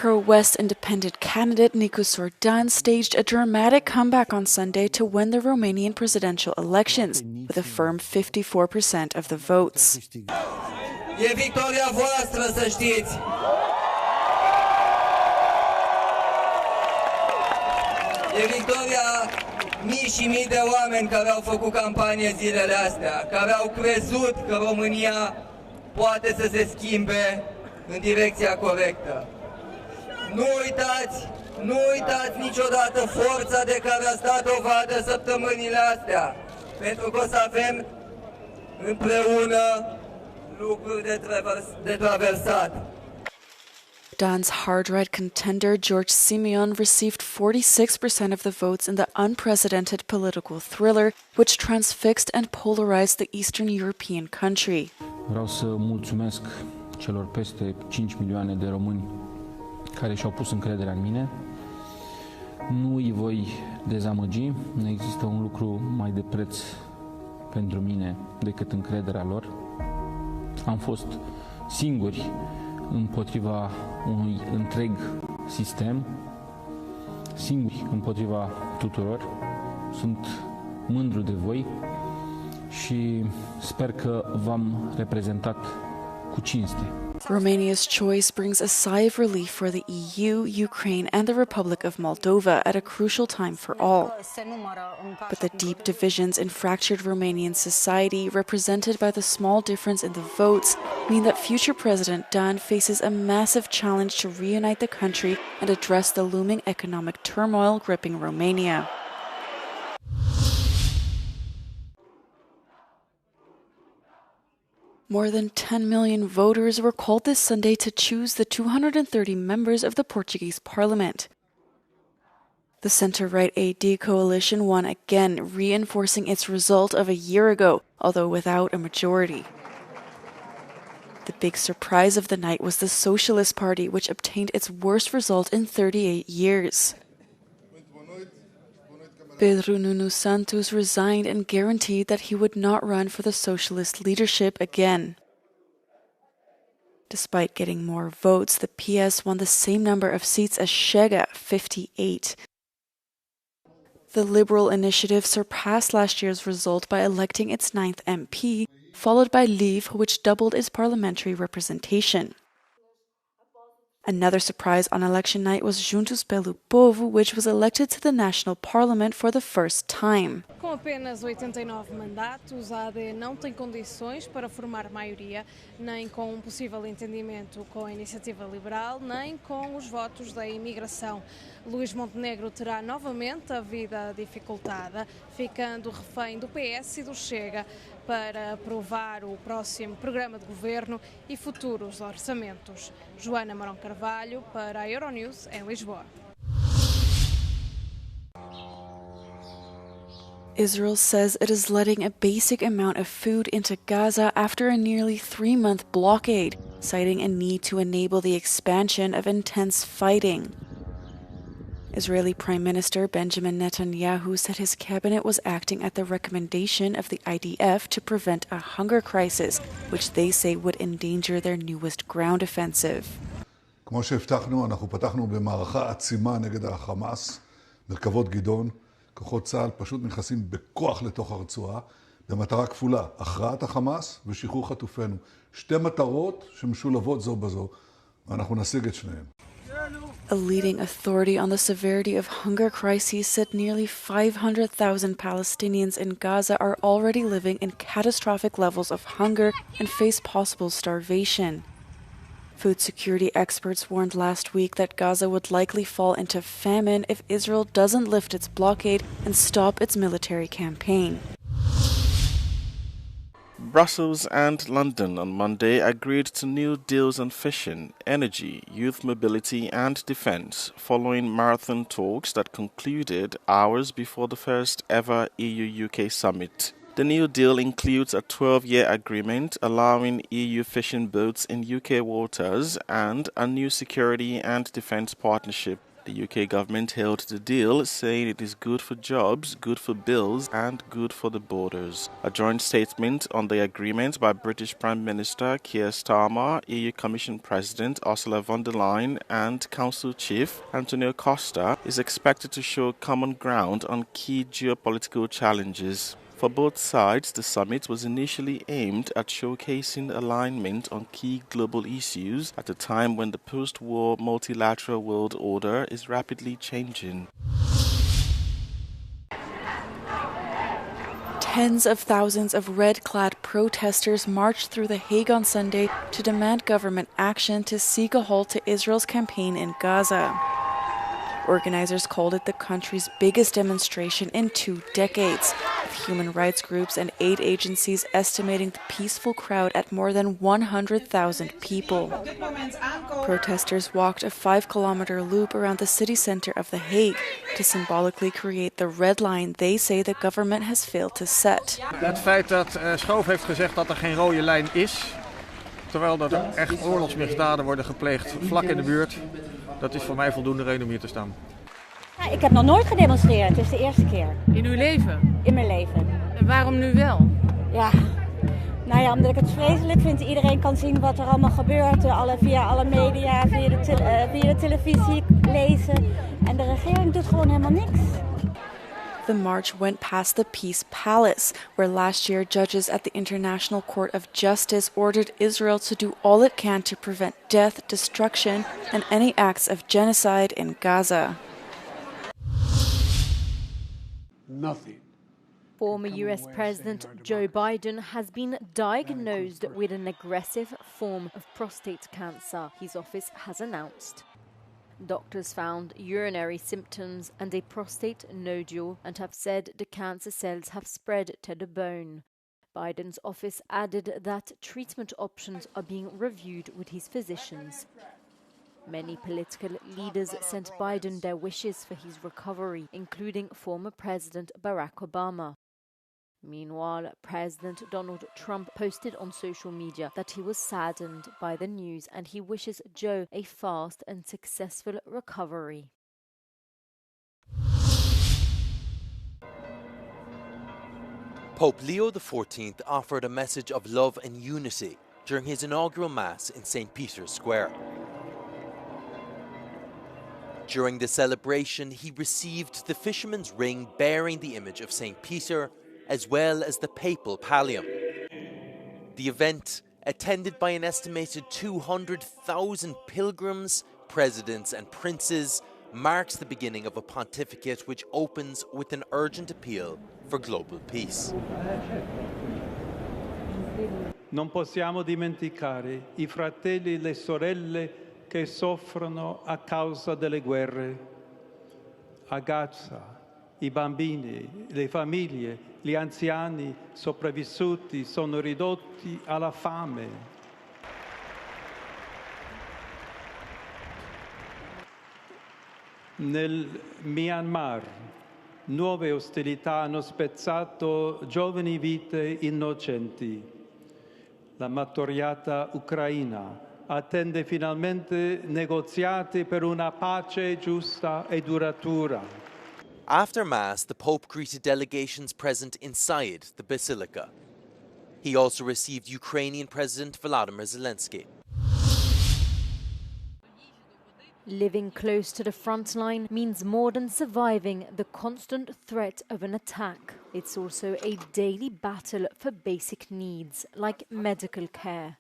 pro-West independent candidate Nicu Sordan staged a dramatic comeback on Sunday to win the Romanian presidential elections with a firm 54% of the votes. E victoria voastră, să știți! E victoria mii și mii de oameni care au făcut campanie zilele astea, care au crezut că România poate să se schimbe în direcția corectă. Nu uitați niciodată forța de care ați dat dovadă săptămânile astea, pentru că o să avem împreună lucruri de traversat. Dan's hard-right contender George Simeon received 46% of the votes in the unprecedented political thriller, which transfixed and polarized the Eastern European country. Vreau să mulțumesc celor peste 5 milioane de români care și-au pus încrederea în mine. Nu îi voi dezamăgi, nu există un lucru mai de preț pentru mine decât încrederea lor. Am fost singuri împotriva unui întreg sistem, singuri împotriva tuturor. Sunt mândru de voi și sper că v-am reprezentat cu cinste. Romania's choice brings a sigh of relief for the EU, Ukraine, and the Republic of Moldova at a crucial time for all. But the deep divisions in fractured Romanian society, represented by the small difference in the votes, mean that future President Dan faces a massive challenge to reunite the country and address the looming economic turmoil gripping Romania. More than 10 million voters were called this Sunday to choose the 230 members of the Portuguese parliament. The centre-right AD coalition won again, reinforcing its result of a year ago, although without a majority. The big surprise of the night was the Socialist Party, which obtained its worst result in 38 years. Pedro Nuno Santos resigned and guaranteed that he would not run for the socialist leadership again. Despite getting more votes, the PS won the same number of seats as Hague, 58. The Liberal initiative surpassed last year's result by electing its 9th MP, followed by Leave, which doubled its parliamentary representation. Another surprise on election night was Juntos pelo Povo, which was elected to the national parliament for the first time. Com apenas 89 mandatos, a AD não tem condições para formar maioria, nem com possível entendimento com a iniciativa liberal, nem com os votos da imigração. Luís Montenegro terá novamente a vida dificultada, ficando refém do PS e do Chega para aprovar o próximo programa de governo e futuros orçamentos. Joana Marão Carvalho, para a Euronews, em Lisboa. Israel says it is letting a basic amount of food into Gaza after a nearly 3-month blockade, citing a need to enable the expansion of intense fighting. Israeli Prime Minister Benjamin Netanyahu said his cabinet was acting at the recommendation of the IDF to prevent a hunger crisis, which they say would endanger their newest ground offensive. כמו שהבטחנו, אנחנו פתחנו במערכה עצימה נגד החמאס, מרכבות גדעון, כוחות צה"ל פשוט נכנסים בכוח לתוך הרצועה, במטרה כפולה, הכרעת החמאס ושחרור חטופינו. שתי מטרות שמשולבות זו בזו, ואנחנו נשיג את שניהם. A leading authority on the severity of hunger crises said nearly 500,000 Palestinians in Gaza are already living in catastrophic levels of hunger and face possible starvation. Food security experts warned last week that Gaza would likely fall into famine if Israel doesn't lift its blockade and stop its military campaign. Brussels and London on Monday agreed to new deals on fishing, energy, youth mobility and defence following marathon talks that concluded hours before the first ever EU-UK summit. The new deal includes a 12-year agreement allowing EU fishing boats in UK waters and a new security and defence partnership. The UK government hailed the deal, saying it is good for jobs, good for bills, and good for the borders. A joint statement on the agreement by British Prime Minister Keir Starmer, EU Commission President Ursula von der Leyen, and Council Chief Antonio Costa is expected to show common ground on key geopolitical challenges. For both sides, the summit was initially aimed at showcasing alignment on key global issues at a time when the post-war multilateral world order is rapidly changing. Tens of thousands of red-clad protesters marched through The Hague on Sunday to demand government action to seek a halt to Israel's campaign in Gaza. Organizers called it the country's biggest demonstration in 2 decades, with human rights groups and aid agencies estimating the peaceful crowd at more than 100,000 people. Protesters walked a 5-kilometer loop around the city center of The Hague to symbolically create the red line they say the government has failed to set. Het feit dat Schoof heeft gezegd dat er geen rode lijn is, terwijl er echt oorlogsmisdaden worden gepleegd vlak in de buurt, dat is voor mij voldoende reden om hier te staan. Ja, ik heb nog nooit gedemonstreerd, het is de eerste keer. In uw leven? In mijn leven. En waarom nu wel? Ja, nou ja, omdat ik het vreselijk vind. Iedereen kan zien wat er allemaal gebeurt, via alle media, via de televisie, lezen. En de regering doet gewoon helemaal niks. The march went past the Peace Palace, where last year judges at the International Court of Justice ordered Israel to do all it can to prevent death, destruction, and any acts of genocide in Gaza. Nothing. Former US President Joe Biden has been diagnosed with an aggressive form of prostate cancer, his office has announced. Doctors found urinary symptoms and a prostate nodule and have said the cancer cells have spread to the bone. Biden's office added that treatment options are being reviewed with his physicians. Many political leaders sent Biden their wishes for his recovery, including former President Barack Obama. Meanwhile, President Donald Trump posted on social media that he was saddened by the news and he wishes Joe a fast and successful recovery. Pope Leo XIV offered a message of love and unity during his inaugural Mass in St. Peter's Square. During the celebration, he received the fisherman's ring bearing the image of St. Peter, as well as the papal pallium. The event, attended by an estimated 200,000 pilgrims, presidents and princes, marks the beginning of a pontificate which opens with an urgent appeal for global peace. Non possiamo dimenticare I fratelli e le sorelle che soffrono a causa delle guerre. A Gaza, I bambini, le famiglie, gli anziani sopravvissuti sono ridotti alla fame. Nel Myanmar, nuove ostilità hanno spezzato giovani vite innocenti. La martoriata Ucraina attende finalmente negoziati per una pace giusta e duratura. After Mass, the Pope greeted delegations present inside the Basilica. He also received Ukrainian President Volodymyr Zelensky. Living close to the front line means more than surviving the constant threat of an attack. It's also a daily battle for basic needs like medical care.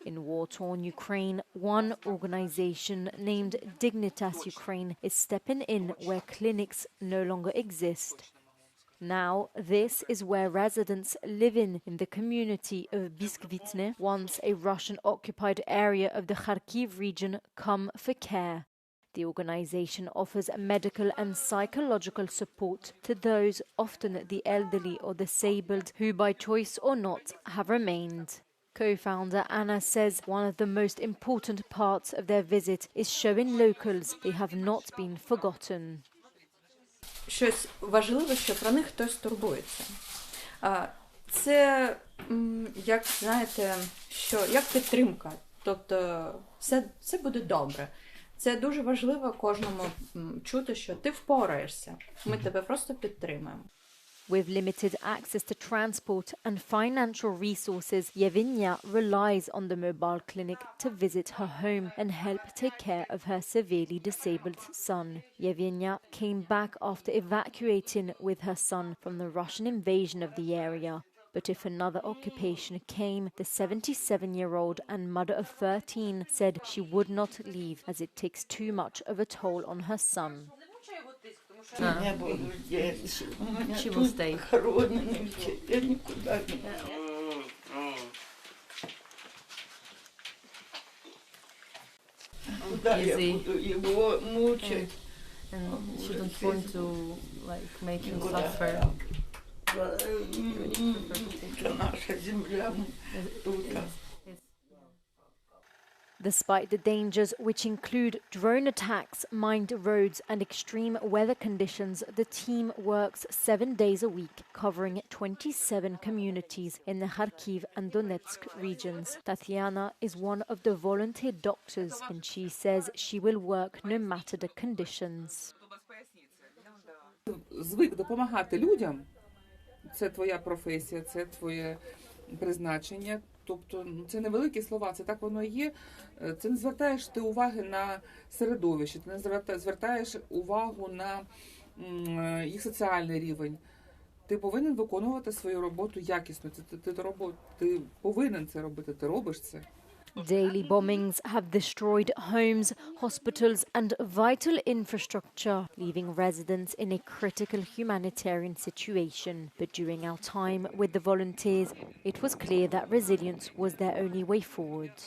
In war-torn Ukraine, one organization named Dignitas Ukraine is stepping in where clinics no longer exist. Now, this is where residents living in the community of Biskvitne, once a Russian-occupied area of the Kharkiv region, come for care. The organization offers medical and psychological support to those, often the elderly or disabled, who by choice or not have remained. Co-founder Anna says one of the most important parts of their visit is showing locals they have not been forgotten. Щось важливе, що про них хтось турбується. Це, як знаєте, що як підтримка. Тобто все буде добре. Це дуже важливо кожному чути, що ти впораєшся. Ми тебе просто підтримуємо. With limited access to transport and financial resources, Yevinya relies on the mobile clinic to visit her home and help take care of her severely disabled son. Yevinya came back after evacuating with her son from the Russian invasion of the area. But if another occupation came, the 77-year-old and mother of 13 said she would not leave as it takes too much of a toll on her son. She will stay. Easy. And she don't want to make him suffer. Despite the dangers, which include drone attacks, mined roads and extreme weather conditions, the team works 7 days a week, covering 27 communities in the Kharkiv and Donetsk regions. Tatiana is one of the volunteer doctors, and she says she will work no matter the conditions. Звик допомагати людям. Це твоя професія, це твоє призначення. Тобто це не великі слова, це так воно є. Це не звертаєш ти уваги на середовище, ти не звертаєш увагу на їх соціальний рівень. Ти повинен виконувати свою роботу якісно. Ти повинен це робити, ти робиш це. Daily bombings have destroyed homes, hospitals and vital infrastructure, leaving residents in a critical humanitarian situation. But during our time with the volunteers, it was clear that resilience was their only way forward.